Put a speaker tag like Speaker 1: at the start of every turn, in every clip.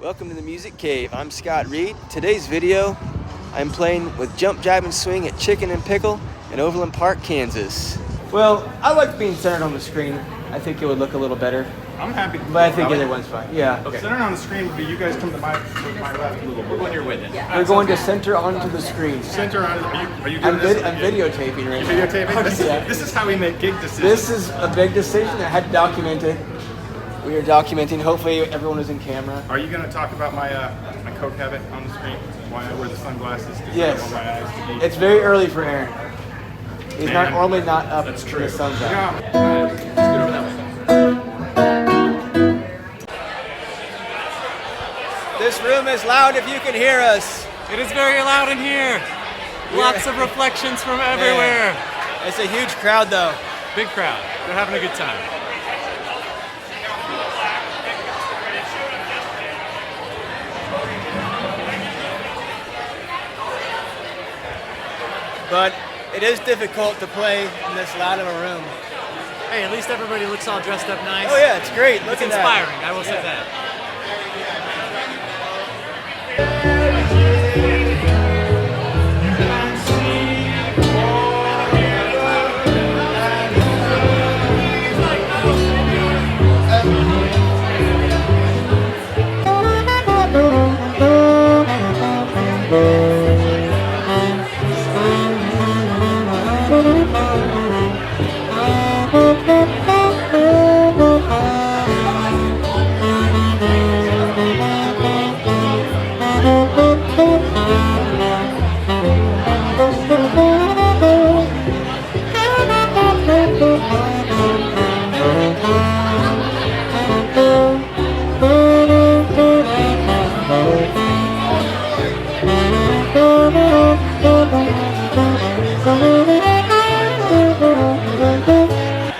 Speaker 1: Welcome to the Music Cave. I'm Scott Reed. Today's video, I'm playing with Jump, Jive, and Swing at Chicken and Pickle in Overland Park, Kansas. Well, I like being centered on the screen. I think it would look a little better.
Speaker 2: I'm happy.
Speaker 1: But I think either one's fine. Yeah.
Speaker 2: Okay. Centered on the screen would be you guys come to my left a little bit. We're going your way then.
Speaker 1: We're going to center onto the screen.
Speaker 2: Center on. Are you doing this?
Speaker 1: I'm videotaping right now.
Speaker 2: You're videotaping? This is how we make gig decisions.
Speaker 1: This is a big decision. I had to document it. We are documenting. Hopefully everyone is in camera.
Speaker 2: Are you going to talk about my my coke habit on the screen? Why I wear the sunglasses to
Speaker 1: yes.
Speaker 2: on my eyes?
Speaker 1: It's very early for Aaron. He's normally not up.
Speaker 2: That's true.
Speaker 1: The sun's out.
Speaker 2: Yeah. Let's get over that way.
Speaker 1: This room is loud if you can hear us.
Speaker 3: It is very loud in here. Lots of reflections from everywhere.
Speaker 1: Man. It's a huge crowd though.
Speaker 3: Big crowd. They're having a good time.
Speaker 1: But it is difficult to play in this loud of a room.
Speaker 3: Hey, at least everybody looks all dressed up nice.
Speaker 1: Oh yeah, it's great. Look
Speaker 3: it's
Speaker 1: at
Speaker 3: inspiring,
Speaker 1: that.
Speaker 3: I will say that.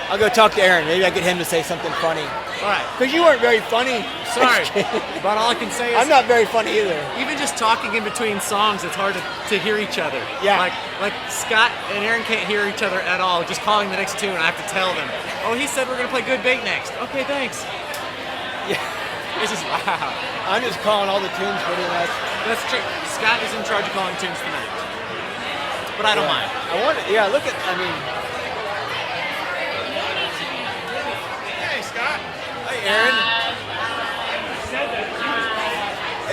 Speaker 1: I'll go talk to Aaron. Maybe I get him to say something funny.
Speaker 3: All right.
Speaker 1: Because you weren't very funny.
Speaker 3: Sorry. But all I can say is
Speaker 1: I'm not very funny either.
Speaker 3: even just talking in between songs, it's hard to hear each other.
Speaker 1: Yeah.
Speaker 3: Like Scott and Aaron can't hear each other at all. Just calling the next tune, I have to tell them. Oh, he said we're gonna play Good Bait next. Okay, thanks.
Speaker 1: Yeah.
Speaker 3: It's just wow.
Speaker 1: I'm just calling all the tunes pretty much.
Speaker 3: That's true. Scott is in charge of calling tunes tonight. But I don't mind.
Speaker 1: Look at, I mean.
Speaker 2: Hey, Scott.
Speaker 1: Hi, Aaron.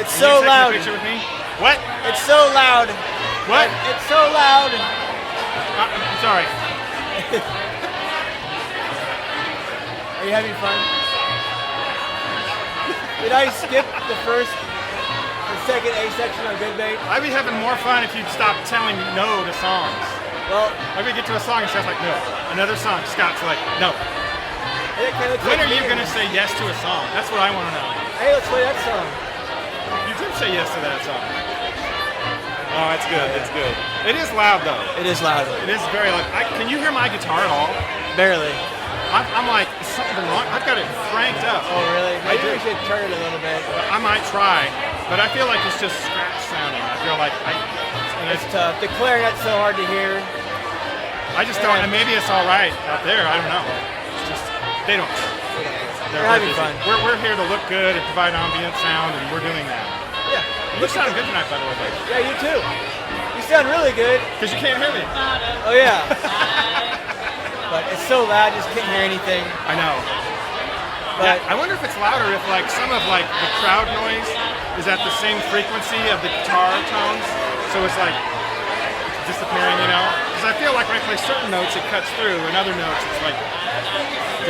Speaker 1: It's
Speaker 2: Can you
Speaker 1: so
Speaker 2: take
Speaker 1: loud.
Speaker 2: a picture with me? What?
Speaker 1: It's so loud.
Speaker 2: What?
Speaker 1: It's so loud.
Speaker 2: I'm sorry.
Speaker 1: Are you having fun? Did I skip the first and second A section on Good Bait?
Speaker 2: I'd be having more fun if you'd stop telling me no to songs.
Speaker 1: Well,
Speaker 2: I would get to a song and Scott's like, no. Another song, Scott's like, no.
Speaker 1: hey, okay, let's
Speaker 2: When
Speaker 1: play
Speaker 2: are you
Speaker 1: Meteor.
Speaker 2: going to say yes to a song? That's what I want to know.
Speaker 1: Hey, let's play that song.
Speaker 2: You did say yes to that song. Oh, it's good. It's good. It is loud, though.
Speaker 1: It is loud.
Speaker 2: It is very loud. Can you hear my guitar at all?
Speaker 1: Barely.
Speaker 2: I'm like, is something wrong? I've got it cranked up.
Speaker 1: Oh, really?
Speaker 2: I
Speaker 1: Maybe
Speaker 2: do.
Speaker 1: we should turn it a little bit.
Speaker 2: I might try, but I feel like it's just scratch sounding. I feel like
Speaker 1: It's tough. The clarinet's so hard to hear.
Speaker 2: I just don't. And maybe it's all right out there. I don't know. It's just they don't.
Speaker 1: We're having
Speaker 2: busy.
Speaker 1: fun.
Speaker 2: We're here to look good and provide ambient sound, and we're doing that.
Speaker 1: Yeah.
Speaker 2: You sound good tonight, by the way, buddy.
Speaker 1: Yeah, you too. You sound really good.
Speaker 2: Because you can't hear me.
Speaker 1: Oh, yeah. But it's so loud, you just can't hear anything.
Speaker 2: I know.
Speaker 1: But
Speaker 2: Yeah, I wonder if it's louder if like some of like the crowd noise is at the same frequency of the guitar tones, so it's like it's disappearing, you know? Because I feel like when I play certain notes, it cuts through, and other notes, it's like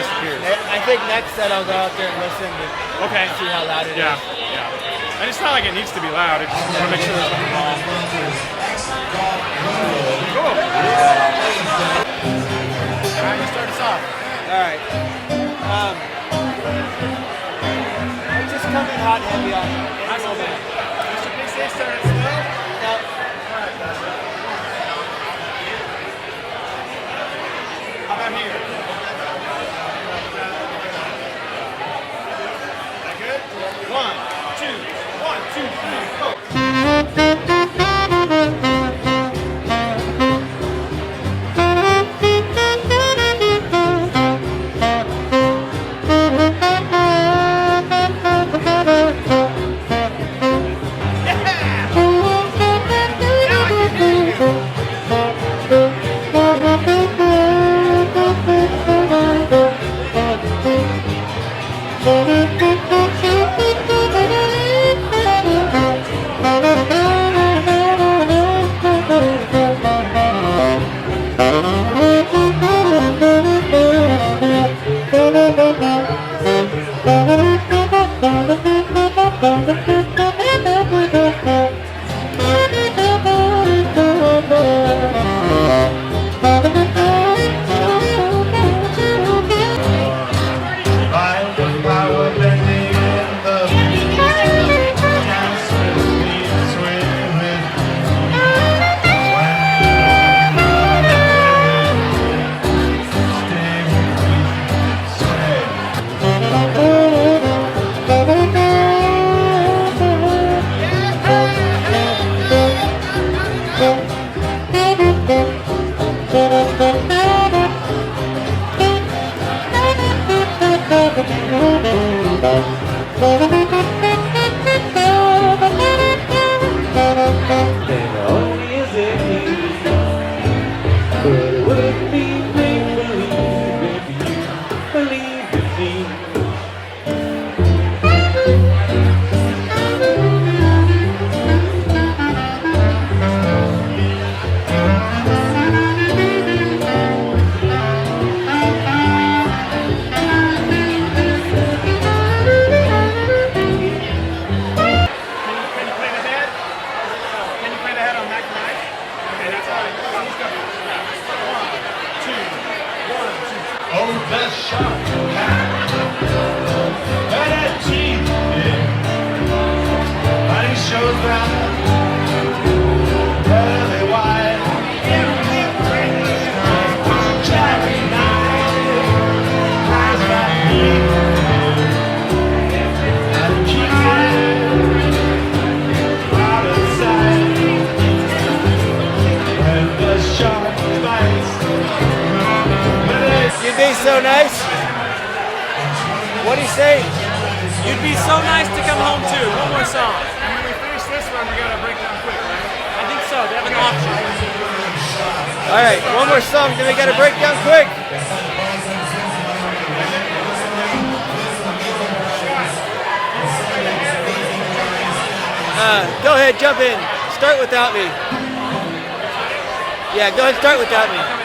Speaker 2: disappears.
Speaker 1: I think next set I'll go out there and listen to
Speaker 2: Okay.
Speaker 1: see how loud it is.
Speaker 2: Yeah. And it's not like it needs to be loud. I just want to make sure there's nothing wrong. Cool. All right, you start us off.
Speaker 1: All right. Let's just come in hot and heavy on it.
Speaker 2: Nice little bit. Mr. PC started slow.
Speaker 1: Now,
Speaker 2: How about here? Is that good? 1, 2, 1, 2, 3, go.
Speaker 1: You'd be so nice. What do you say?
Speaker 3: You'd be so nice to come home too. One more song.
Speaker 2: And when we finish this one, we gotta break down quick, right?
Speaker 3: I think so. They have an option.
Speaker 1: All right, one more song, then we got to break down quick. Go ahead, jump in. Start without me. Yeah, go ahead, start without me.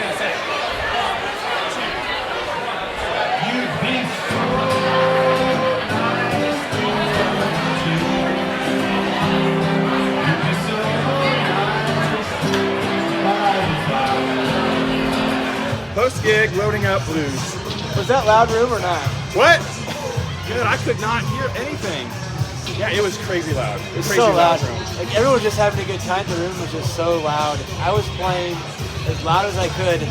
Speaker 2: Post-gig, loading up blues.
Speaker 1: Was that loud room or not?
Speaker 2: What? Good, I could not hear anything. Yeah, it was crazy loud. It was
Speaker 1: It's
Speaker 2: crazy
Speaker 1: so loud.
Speaker 2: room.
Speaker 1: Like everyone was just having a good time. The room was just so loud. I was playing as loud as I could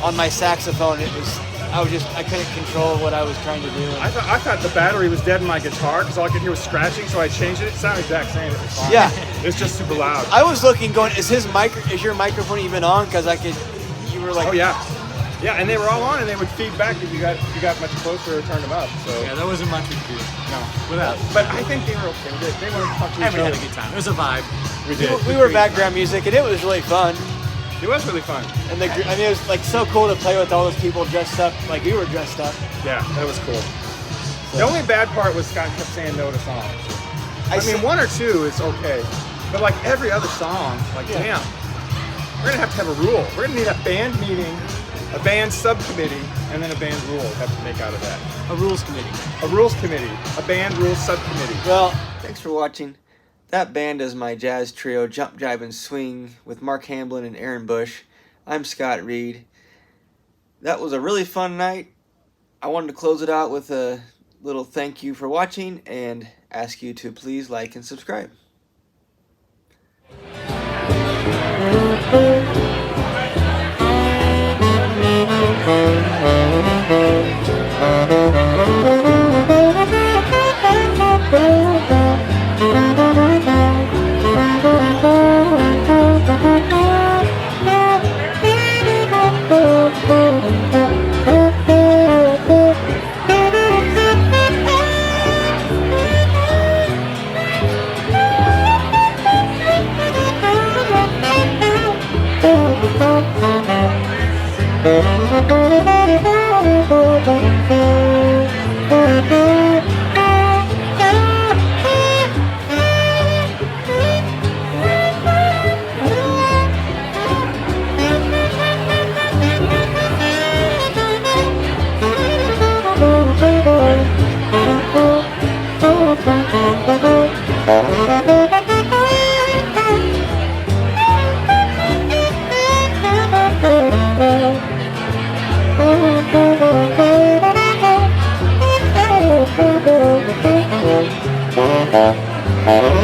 Speaker 1: on my saxophone. I couldn't control what I was trying to do.
Speaker 2: I thought the battery was dead in my guitar because all I could hear was scratching, so I changed it. It sounded exact same. It was fine.
Speaker 1: Yeah.
Speaker 2: It's just super loud.
Speaker 1: I was looking, going, is your microphone even on? Because you were like,
Speaker 2: Oh yeah. Yeah, and they were all on, and they would feed back if you got much closer or turned them up. So
Speaker 3: Yeah, that wasn't much we could do.
Speaker 2: no, without. But I think they were okay with it. They weren't talking to each
Speaker 3: Everyone had
Speaker 2: other.
Speaker 3: a good time. It was a vibe.
Speaker 2: We did.
Speaker 1: we were background music, and it was really fun.
Speaker 2: It was really fun.
Speaker 1: And it was like so cool to play with all those people dressed up like we were dressed up.
Speaker 2: Yeah, that was cool. The only bad part was Scott kept saying no to songs. I mean, one or two is okay, but like every other song, like damn, we're gonna have to have a rule. We're gonna need a band meeting, a band subcommittee, and then a band rule have to make out of that.
Speaker 3: A rules committee.
Speaker 2: A rules committee, a band rules subcommittee.
Speaker 1: Well, thanks for watching. That band is my jazz trio, Jump, Jive, and Swing, with Mark Hamblin and Aaron Bush. I'm Scott Reed. That was a really fun night. I wanted to close it out with a little thank you for watching and ask you to please like and subscribe. Thank you.
Speaker 4: Thank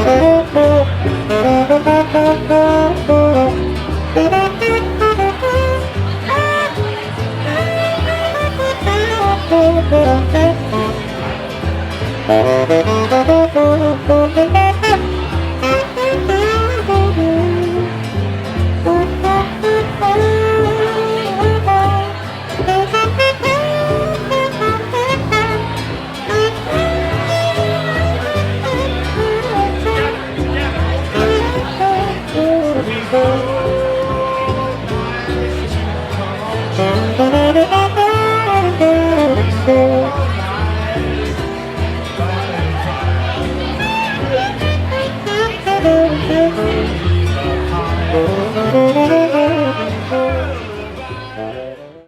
Speaker 4: you.